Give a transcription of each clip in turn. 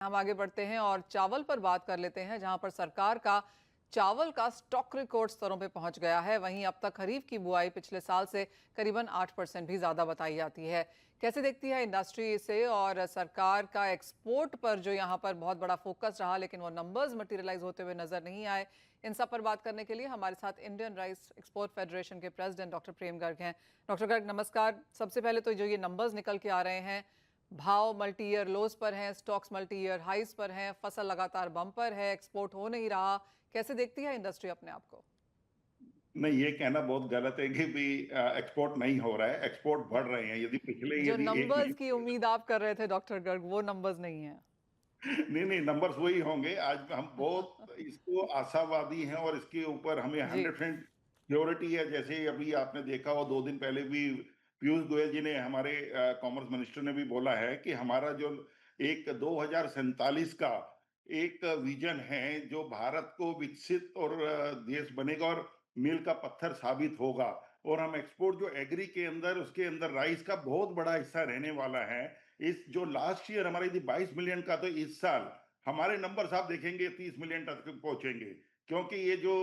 हम आगे बढ़ते हैं और चावल पर बात कर लेते हैं, जहां पर सरकार का चावल का स्टॉक रिकॉर्ड स्तरों पे पहुंच गया है। वहीं अब तक खरीफ की बुआई पिछले साल से करीबन 8% भी ज्यादा बताई जाती है। कैसे देखती है इंडस्ट्री इसे, और सरकार का एक्सपोर्ट पर जो यहां पर बहुत बड़ा फोकस रहा लेकिन वो नंबर्स मटेरियलाइज होते हुए नजर नहीं आए। इन सब पर बात करने के लिए हमारे साथ इंडियन राइस एक्सपोर्ट फेडरेशन के प्रेसिडेंट डॉक्टर प्रेम गर्ग हैं। डॉक्टर गर्ग नमस्कार। सबसे पहले तो जो ये नंबर्स निकल के आ रहे हैं, भाव मल्टी ईयर लोज पर हैं, स्टॉक्स मल्टी ईयर हाइस पर हैं, फसल लगातार बम पर है, एक्सपोर्ट हो नहीं रहा। कैसे देखती है इंडस्ट्री अपने आप को? नहीं, ये कहना बहुत गलत है कि भी एक्सपोर्ट नहीं हो रहा है। एक्सपोर्ट बढ़ रहे हैं। जो यदि एक नंबर्स की महीने उम्मीद आप कर रहे थे डॉक्टर गर्ग, वो नंबर्स नहीं है। नहीं नहीं, नंबर्स वही होंगे। आज हम बहुत इसको आशावादी हैं और इसके ऊपर हमें जी। 100% श्योरिटी है। जैसे अभी आपने देखा हो, 2 दिन पहले भी पीयूष गोयल जी ने, हमारे कॉमर्स मिनिस्टर ने भी बोला है कि हमारा जो एक 2047 का एक विजन है, जो भारत को विकसित और देश बनेगा और मील का पत्थर साबित होगा। और हम एक्सपोर्ट जो एग्री के अंदर, उसके अंदर राइस का बहुत बड़ा हिस्सा रहने वाला है। इस जो लास्ट ईयर हमारे यदि 22 मिलियन का, तो इस साल हमारे नंबर आप देखेंगे 30 मिलियन तक पहुंचेंगे। क्योंकि ये जो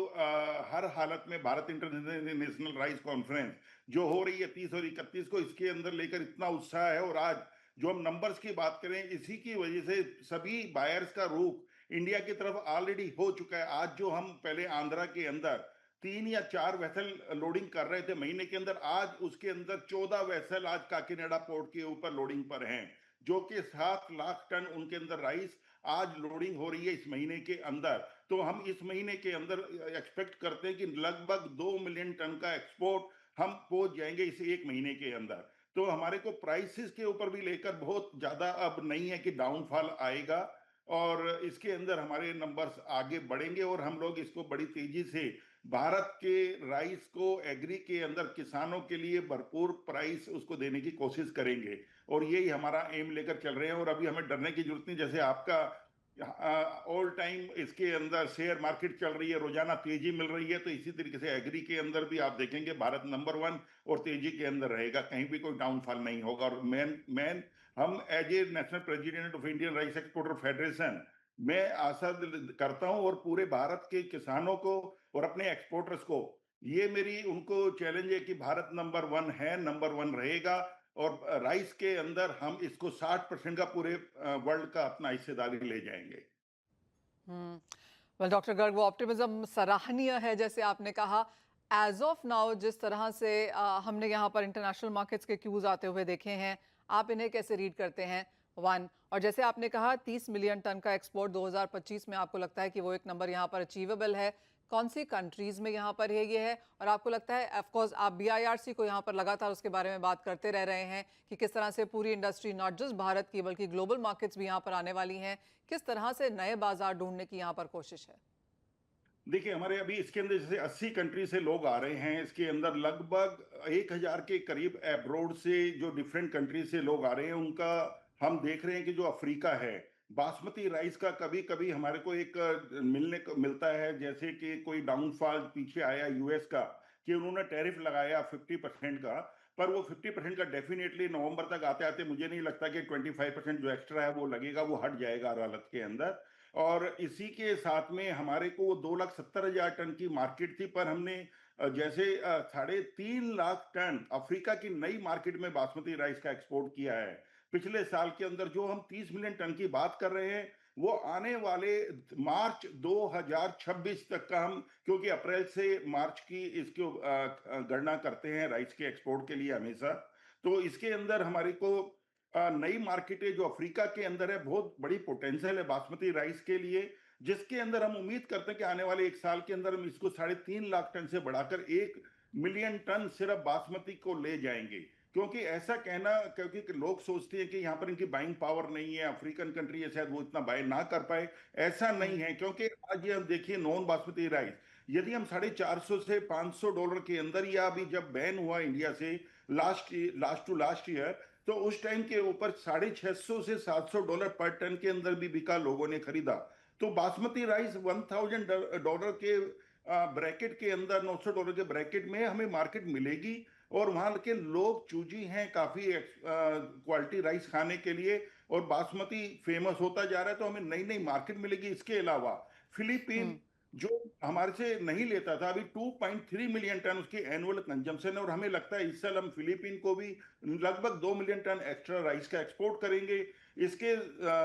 हर हालत में भारत इंटरनेशनल राइस कॉन्फ्रेंस जो हो रही है 30 और 31 को, इसके अंदर लेकर इतना उत्साह है। और आज जो हम नंबर्स की बात करें, इसी की वजह से सभी बायर्स का रुख इंडिया की तरफ ऑलरेडी हो चुका है। आज जो हम पहले आंध्रा के अंदर 3 या 4 वेसल लोडिंग कर रहे थे महीने के अंदर, आज उसके अंदर 14 वेसल आज काकीनाडा पोर्ट के ऊपर लोडिंग पर हैं, जो कि 7 लाख टन उनके अंदर राइस आज लोडिंग हो रही है इस महीने के अंदर। तो हम इस महीने के अंदर एक्सपेक्ट करते हैं कि लगभग 2 मिलियन टन का एक्सपोर्ट हम पहुंच जाएंगे इस एक महीने के अंदर। तो हमारे को प्राइसेस के ऊपर भी लेकर बहुत ज्यादा अब नहीं है कि डाउनफॉल आएगा, और इसके अंदर हमारे नंबर्स आगे बढ़ेंगे और हम लोग इसको बड़ी तेजी से भारत के राइस को एग्री के अंदर किसानों के लिए भरपूर प्राइस उसको देने की कोशिश करेंगे। और यही हमारा एम लेकर चल रहे हैं। और अभी हमें डरने की जरूरत नहीं। जैसे आपका ऑल टाइम इसके अंदर शेयर मार्केट चल रही है, रोजाना तेजी मिल रही है, तो इसी तरीके से एग्री के अंदर भी आप देखेंगे भारत नंबर 1 और तेजी के अंदर रहेगा। कहीं भी कोई डाउनफॉल नहीं होगा। और मैन मैन हम as a national president of Indian rice exporter federation, मैं आशा करता हूं, और पूरे भारत के किसानों को और अपने एक्सपोर्टर्स को, ये मेरी उनको चैलेंज है कि भारत नंबर 1 है, नंबर 1 रहेगा। और राइस के अंदर हम इसको 60% का पूरे वर्ल्ड का अपना हिस्सेदारी ले जाएंगे। हम्म। वेल डॉक्टर गर्ग, वो ऑप्टिमिज्म सराहनीय है जैसे आपने कहा। एज ऑफ नाउ जिस तरह से हमने यहाँ पर इंटरनेशनल मार्केट्स के क्यूज आते हुए देखे हैं, आप इन्हें कैसे रीड करते हैं? वन, और जैसे आपने कहा 30 मिलियन टन का एक्सपोर्ट 2025 में, आपको लगता है कि वो एक नंबर यहाँ पर अचीवेबल है? कौन सी कंट्रीज में यहाँ पर है ये है, और आपको लगता है, ऑफकोर्स आप बीआईआरसी को यहाँ पर लगातार उसके बारे में बात करते रह रहे हैं कि किस तरह से पूरी इंडस्ट्री नॉट जस्ट भारत की बल्कि ग्लोबल मार्केट्स भी यहाँ पर आने वाली हैं, किस तरह से नए बाजार ढूंढने की यहाँ पर कोशिश है? देखिए, हमारे अभी इसके अंदर जैसे 80 कंट्री से लोग आ रहे हैं। इसके अंदर लगभग 1,000 के करीब अब्रोड से, जो डिफरेंट कंट्री से लोग आ रहे हैं, उनका हम देख रहे हैं कि जो अफ्रीका है, बासमती राइस का कभी कभी हमारे को एक मिलने को मिलता है, जैसे कि कोई डाउनफॉल पीछे आया यूएस का, कि उन्होंने टैरिफ लगाया 50% का। पर वो 50% का डेफिनेटली नवंबर तक आते आते मुझे नहीं लगता कि 25% जो एक्स्ट्रा है वो लगेगा, वो हट जाएगा अदालत के अंदर। और इसी के साथ में हमारे को 2,70,000 टन की मार्केट थी, पर हमने जैसे 3.5 लाख टन अफ्रीका की नई मार्केट में बासमती राइस का एक्सपोर्ट किया है पिछले साल के अंदर। जो हम 30 मिलियन टन की बात कर रहे हैं, वो आने वाले मार्च 2026 तक का हम, क्योंकि अप्रैल से मार्च की इसको गणना करते हैं राइस के एक्सपोर्ट के लिए हमेशा। तो इसके अंदर हमारे को नई मार्केटें जो अफ्रीका के अंदर है, बहुत बड़ी पोटेंशियल है बासमती राइस के लिए, जिसके अंदर हम उम्मीद करते हैं कि आने वाले एक साल के अंदर हम इसको 3.5 लाख टन से बढ़ाकर 1 मिलियन टन सिर्फ बासमती को ले जाएंगे। क्योंकि ऐसा कहना, क्योंकि लोग सोचते हैं कि यहाँ पर इनकी बाइंग पावर नहीं है, अफ्रीकन कंट्री है, शायद वो इतना बाय ना कर पाए। ऐसा नहीं है, क्योंकि आज ये हम देखिए नॉन बासमती राइस, यदि हम 450 से $500 के अंदर, या अभी जब बैन हुआ इंडिया से लास्ट टू लास्ट ईयर, तो उस टाइम के ऊपर $650 से $700 पर टन के अंदर भी बिका, लोगों ने खरीदा। तो बासमती राइस $1,000 के ब्रैकेट के अंदर, $900 के ब्रैकेट में हमें मार्केट मिलेगी। और वहां के लोग चूजी हैं काफी क्वालिटी राइस खाने के लिए। और बासमती फेमस होता जा रहा है, तो हमें नई नई मार्केट मिलेगी। इसके अलावा फिलीपीन हम्म। जो हमारे से नहीं लेता था, अभी 2.3 मिलियन टन उसकी एनुअल कंजम्पशन है, और हमें लगता है इस साल हम फिलीपीन को भी लगभग 2 मिलियन टन एक्स्ट्रा राइस का एक्सपोर्ट करेंगे। इसके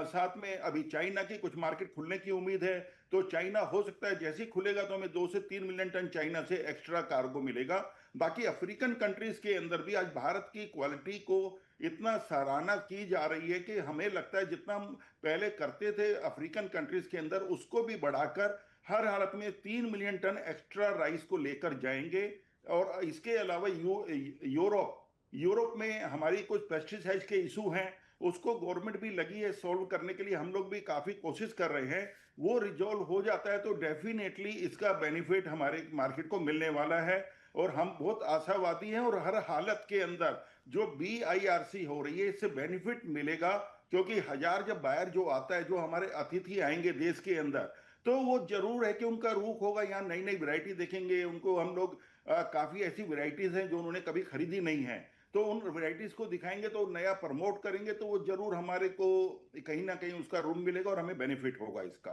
साथ में अभी चाइना की कुछ मार्केट खुलने की उम्मीद है, तो चाइना हो सकता है जैसे ही खुलेगा तो हमें 2 से 3 मिलियन टन चाइना से एक्स्ट्रा कार्गो मिलेगा। बाकी अफ्रीकन कंट्रीज के अंदर भी आज भारत की क्वालिटी को इतना सराहना की जा रही है कि हमें लगता है जितना हम पहले करते थे अफ्रीकन कंट्रीज के अंदर, उसको भी बढ़ाकर हर हालत में 3 मिलियन टन एक्स्ट्रा राइस को लेकर जाएंगे। और इसके अलावा यूरोप यूरोप में हमारी कुछ पेस्टिसाइड के इशू हैं, उसको गवर्नमेंट भी लगी है सॉल्व करने के लिए, हम लोग भी काफी कोशिश कर रहे हैं। वो रिजॉल्व हो जाता है तो डेफिनेटली इसका बेनिफिट हमारे मार्केट को मिलने वाला है, और हम बहुत आशावादी हैं। और हर हालत के अंदर जो BIRC हो रही है इससे बेनिफिट मिलेगा, क्योंकि हजार जब बायर जो आता है, जो हमारे अतिथि आएंगे देश के अंदर, तो वो जरूर है कि उनका रुख होगा, यहाँ नई नई वैरायटी देखेंगे। उनको हम लोग काफी ऐसी वैरायटीज हैं जो उन्होंने कभी खरीदी नहीं है, तो उन वैरायटीज को दिखाएंगे, तो नया प्रमोट करेंगे, तो वो जरूर हमारे को कहीं ना कहीं उसका ऋण मिलेगा और हमें बेनिफिट होगा इसका।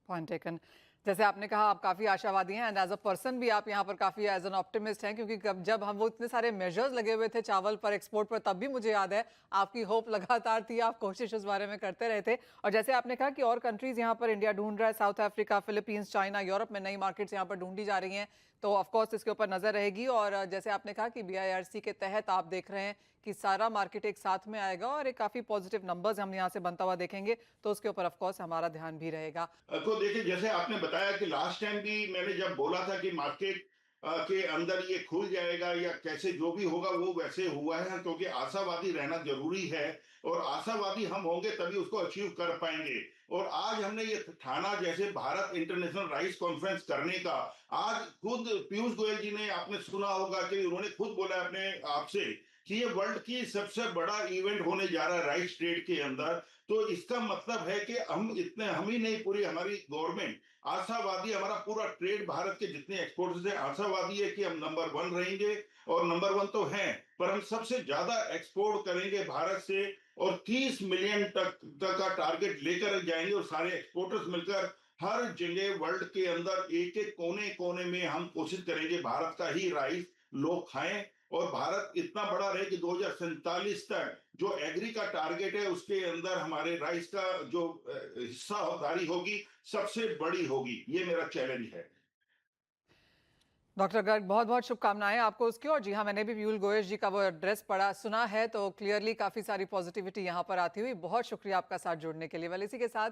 Point taken. जैसे आपने कहा आप काफी आशावादी हैं एंड एज अ पर्सन भी आप यहाँ पर काफी एज एन ऑप्टिमिस्ट हैं, क्योंकि जब हम वो इतने सारे मेजर्स लगे हुए थे चावल पर एक्सपोर्ट पर, तब भी मुझे याद है आपकी होप लगातार थी, आप कोशिश उस बारे में करते रहे थे। और जैसे आपने कहा कि और कंट्रीज यहाँ पर इंडिया ढूंढ रहा है, south Africa, Philippines, China, Europe में नई मार्केट्स यहाँ पर ढूंढी जा रही हैं, तो ऑफकोर्स इसके ऊपर नजर रहेगी। और जैसे आपने कहा कि BIRC के तहत आप देख रहे हैं कि सारा मार्केट एक साथ में आएगा और एक काफी पॉजिटिव नंबर्स हम यहाँ से बनता हुआ देखेंगे, तो उसके ऊपर ऑफकोर्स हमारा ध्यान भी रहेगा। तो देखिए, जैसे आपने बताया कि लास्ट टाइम भी मैंने जब बोला था कि मार्केट के अंदर ये खुल जाएगा या कैसे जो भी होगा वो वैसे हुआ है, क्योंकि आशावादी रहना जरूरी है, और आशावादी हम होंगे तभी उसको अचीव कर पाएंगे। और आज हमने ये ठाना, जैसे भारत इंटरनेशनल राइस कॉन्फ्रेंस करने का, आज खुद पीयूष गोयल जी ने, आपने सुना होगा कि उन्होंने खुद बोला अपने आप से कि ये वर्ल्ड की सबसे बड़ा इवेंट होने जा रहा है राइस ट्रेड के अंदर। तो इसका मतलब है कि हम ही नहीं, पूरी हमारी गवर्नमेंट आशावादी, हमारा पूरा ट्रेड, भारत के जितने एक्सपोर्टर्स हैं आशावादी है कि हम नंबर 1 रहेंगे। और नंबर 1 तो हैं, पर हम सबसे ज्यादा एक्सपोर्ट करेंगे भारत से, और 30 मिलियन तक का टारगेट लेकर जाएंगे। और सारे एक्सपोर्टर्स मिलकर हर जगह वर्ल्ड के अंदर एक एक कोने कोने में हम कोशिश करेंगे भारत का ही राइस लोग खाएं, और भारत इतना बड़ा रहे कि 2047 तक जो एग्री का टारगेट है उसके अंदर हमारे राइस का जो हिस्सादारी होगी सबसे बड़ी होगी। ये मेरा चैलेंज है। डॉक्टर गर्ग, बहुत बहुत शुभकामनाएं आपको उसकी। और जी हाँ, मैंने भी पीयूष गोयल जी का वो एड्रेस पढ़ा सुना है, तो क्लियरली काफी सारी पॉजिटिविटी यहाँ पर आती हुई। बहुत शुक्रिया आपका साथ जुड़ने के लिए। वेल, इसी के साथ